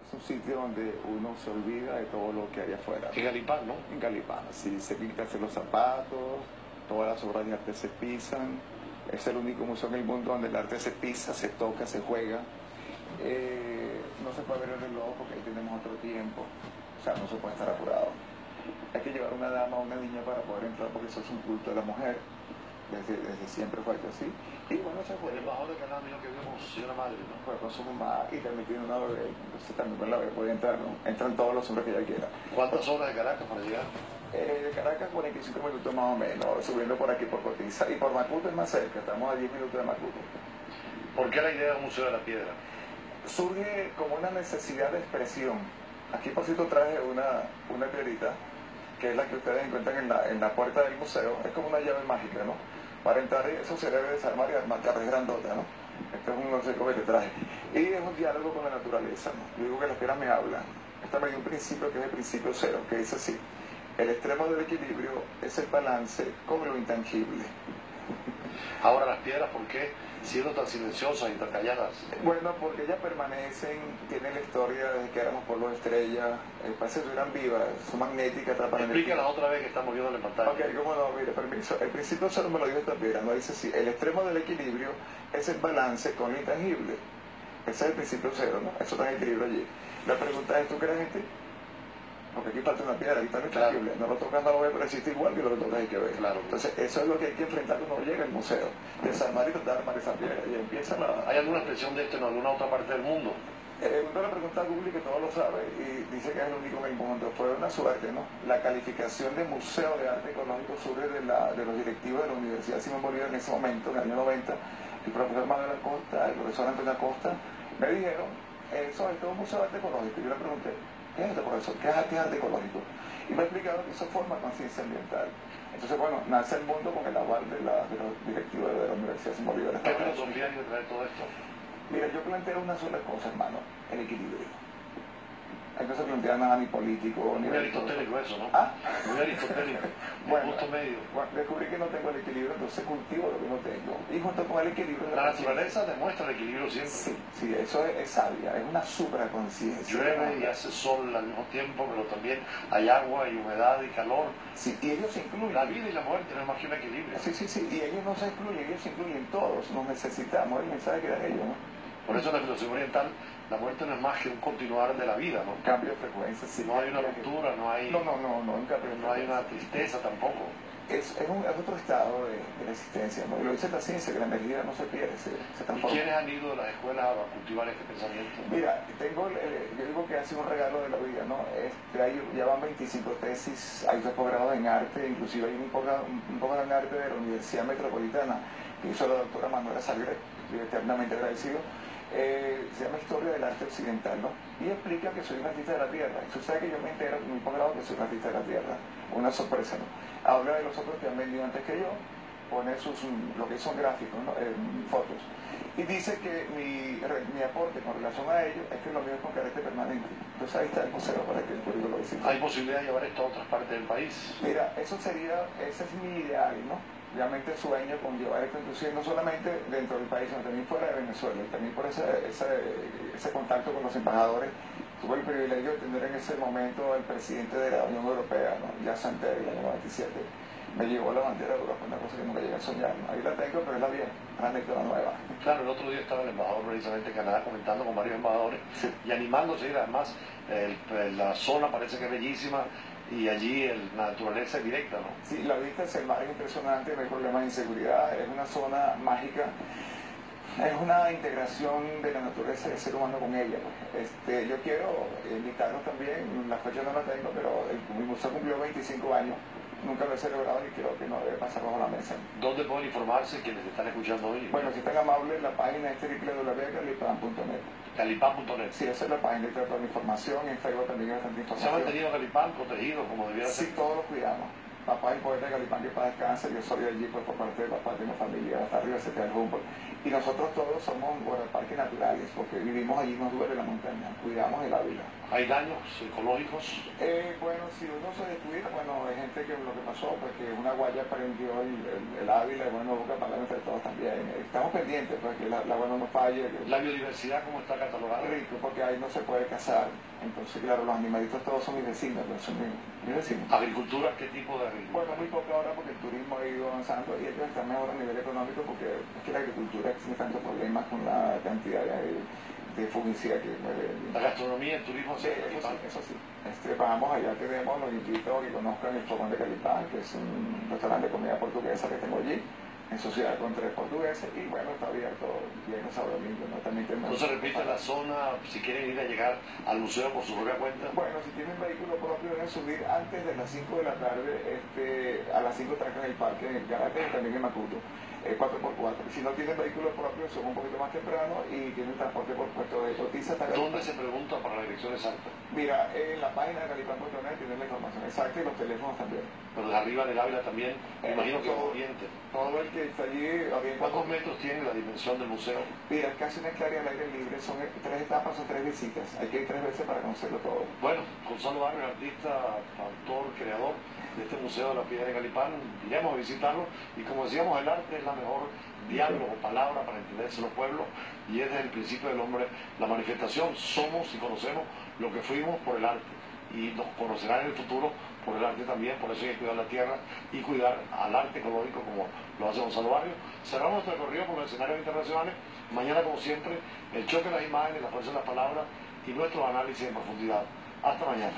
Es un sitio donde uno se olvida de todo lo que hay afuera. En Galipán, ¿no? En Galipán, sí, se quitan los zapatos, todas las obras de arte se pisan. Es el único museo en el mundo donde el arte se pisa, se toca, se juega. No se puede ver el reloj porque ahí tenemos otro tiempo. O sea, no se puede estar apurado. Hay que llevar una dama o una niña para poder entrar porque eso es un culto de la mujer. Desde siempre fue así. Y bueno, se fue. El embajador de Canadá dijo que vimos señora madre, ¿no? Fue con su mamá y también tiene una bebé. Entonces también con la bebé puede entrar, ¿no? Entran todos los hombres que ella quiera. ¿Cuántas horas de Caracas para llegar? De Caracas 45 minutos más o menos, subiendo por aquí por Cotiza. Y por Macuto es más cerca, estamos a 10 minutos de Macuto. ¿Por qué la idea de un Museo de la Piedra? Surge como una necesidad de expresión. Aquí por cierto traje una piedrita, que es la que ustedes encuentran en la puerta del museo. Es como una llave mágica, ¿no? Para entrar eso se debe desarmar y armar, es grandota, ¿no? Este es un obsequio que te traje. Y es un diálogo con la naturaleza, ¿no? Yo digo que las piedras me hablan. Esta me dio un principio que es el principio cero, que dice así: el extremo del equilibrio es el balance con lo intangible. Ahora las piedras, ¿por qué siendo tan silenciosas y tan calladas? Bueno, porque ellas permanecen, tienen la historia desde que éramos polvo de estrella, parece que eran vivas, son magnéticas, atrapan Explícala otra vez que estamos viendo en la pantalla. Ok, cómo no, mire, permiso. El principio cero me lo dijo esta piedra, no dice así: el extremo del equilibrio es el balance con lo intangible. Ese es el principio cero, ¿no? Eso está en equilibrio allí. La pregunta es: ¿tú crees en ti? Porque aquí falta una piedra, aquí está lo intangible. No lo tocas, no lo ves, pero existe igual que lo que tocas hay que ver. Claro. Entonces, eso es lo que hay que enfrentar cuando llega al museo. Desarmar y tratar de armar esa piedra. Y empieza la... ¿Hay alguna expresión de esto en alguna otra parte del mundo? Uno le pregunta a Google, que todo lo sabe, y dice que es el único en el mundo. Fue una suerte, ¿no? La calificación de Museo de Arte Ecológico surge de los directivos de la Universidad Simón Bolívar en ese momento, en el año 90. El profesor Manuel Acosta, el profesor Antonio Acosta, me dijeron: eso es todo un museo de arte ecológico. Y yo le pregunté: ¿qué es esto, profesor? ¿Qué es arte ecológico? Y me explicaron que eso forma conciencia ambiental. Entonces, bueno, nace el mundo con el aval de los directivos de la Universidad Simón Bolívar. ¿Qué filosofía hay detrás de todo esto? Mira, yo planteo una sola cosa, hermano: el equilibrio. Ahí no se plantea nada ni político, ni... Muy aristotélico eso, ¿no? ¿Ah? Muy aristotélico. Bueno, justo medio. Bueno, descubrí que no tengo el equilibrio, entonces cultivo lo que no tengo. Y junto con el equilibrio... La naturaleza demuestra el equilibrio siempre. Sí, sí, eso es sabia, es una supraconciencia. Llueve y hace sol al mismo tiempo, pero también hay agua y humedad y calor. Sí, y ellos se incluyen. La vida y la muerte no es más que un equilibrio. Sí, sí, sí, y ellos no se excluyen, ellos se incluyen todos, nos necesitamos, el mensaje que dan ellos, ¿no? Por eso en la filosofía oriental la muerte no es más que un continuar de la vida, ¿no? Cambio de frecuencia, sí. No hay una ruptura, no hay... No, un cambio de no hay una tristeza tampoco. Es otro estado de la existencia, ¿no? Y lo dice la ciencia, que la energía no se pierde, se transforma. ¿Y quiénes han ido a las escuelas a cultivar este pensamiento? Mira, yo digo que ha sido un regalo de la vida, ¿no? Ya van 25 tesis, hay dos posgrados en arte, inclusive hay un posgrado en arte de la Universidad Metropolitana que hizo la doctora Manuela Sagre, estoy eternamente agradecido. Se llama Historia del Arte Occidental, ¿no? Y explica que soy un artista de la tierra. Y tú sabes que yo me entero en mi posgrado que soy un artista de la tierra. Una sorpresa, ¿no? Habla de los otros que han venido antes que yo, pone lo que son gráficos, ¿no? Fotos. Y dice que mi aporte con relación a ello es que lo mío es con carácter permanente. Entonces ahí está el museo para que el público lo visite. ¿Hay posibilidad de llevar esto a otras partes del país? Mira, ese es mi ideal, ¿no? Realmente sueño con llevar esto, inclusive no solamente dentro del país, sino también fuera de Venezuela, y también por ese contacto con los embajadores. Tuve el privilegio de tener en ese momento al presidente de la Unión Europea, ¿no? Jacques Santer, en el año 97. Me llevó la bandera de Europa, una cosa que nunca llegué a soñar, ¿no? Ahí la tengo, pero es la vieja, la anécdota nueva. Claro, el otro día estaba el embajador precisamente de Canadá comentando con varios embajadores, sí, y animándose a ir. Además, la zona parece que es bellísima y allí la naturaleza es directa, ¿no? Sí, la vista hacia el mar es impresionante, no hay problema de inseguridad, es una zona mágica. Es una integración de la naturaleza y del ser humano con ella. Yo quiero invitarlos también, la fecha no la tengo, pero mi museo cumplió 25 años, nunca lo he celebrado y creo que no debe pasar bajo la mesa. ¿Dónde pueden informarse quienes están escuchando hoy? Bueno, si están amables, la página es www.galipán.net. Galipán.net. Sí, esa es la página, toda la información, y en Facebook también hay bastante información. ¿Se ha mantenido Galipán protegido como debiera ser? Sí, todos lo cuidamos. papá es el poeta de Galipán, que para descanse, yo soy allí pues, por parte de papá, de mi familia, hasta arriba se queda el Humboldt. Y nosotros todos somos guardaparques naturales, porque vivimos allí, nos duele la montaña, cuidamos el Ávila. ¿Hay daños ecológicos? Bueno, si uno se descuida, bueno, hay gente que lo que pasó, pues que una guaya prendió el Ávila, y bueno, busca pagar entre todos también. Estamos pendientes, pues que la agua no nos falle. ¿La biodiversidad cómo está catalogada? Rico, porque ahí no se puede cazar. Entonces, claro, los animalitos todos son mis vecinos, pues, son mis vecinos. ¿Agricultura? ¿Qué tipo de agricultura? Bueno, muy poca ahora porque el turismo ha ido avanzando y ellos están mejor a nivel económico porque es que la agricultura tiene tantos problemas con la cantidad de fungicida que mueve. ¿La gastronomía, el turismo? Sí, eso sí. Vamos allá, tenemos, los invito a que conozcan el Fogón de Calipán, que es un restaurante de comida portuguesa que tengo allí, en sociedad con 3 portugueses, y bueno, está abierto viernes, sábado, domingo, ¿no? También tenemos... ¿No se repite la zona, si quieren ir a llegar al museo por su propia cuenta? Bueno, si tienen vehículo propio deben subir antes de las 5 de la tarde, a las 5 trancan el parque en el Caracas y también en Macuto, 4x4. Si no tienen vehículo propio, son un poquito más temprano y tienen transporte por puesto de Cotiza hasta Galipán. ¿Dónde se pregunta para la dirección exacta? Mira, en la página de Galipán.net tienen la información exacta y los teléfonos también. Pero de arriba del Ávila también, me imagino que oriente. Todo el que está allí orienta. ¿Cuántos metros tiene la dimensión del museo? Mira, casi una hectárea al aire libre, son 3 etapas, son 3 visitas. Hay que ir 3 veces para conocerlo todo. Bueno, Gonzalo Barrio, artista, autor, creador de este Museo de la Piedra de Galipán, iremos a visitarlo y como decíamos, el arte es la mejor diálogo, palabra para entenderse los pueblos y es desde el principio del hombre la manifestación. Somos y conocemos lo que fuimos por el arte y nos conocerán en el futuro por el arte también, por eso hay que cuidar la tierra y cuidar al arte ecológico como lo hace Gonzalo Barrio. Cerramos nuestro recorrido por los escenarios internacionales. Mañana, como siempre, el choque de las imágenes, la fuerza de las palabras y nuestros análisis en profundidad. Hasta mañana.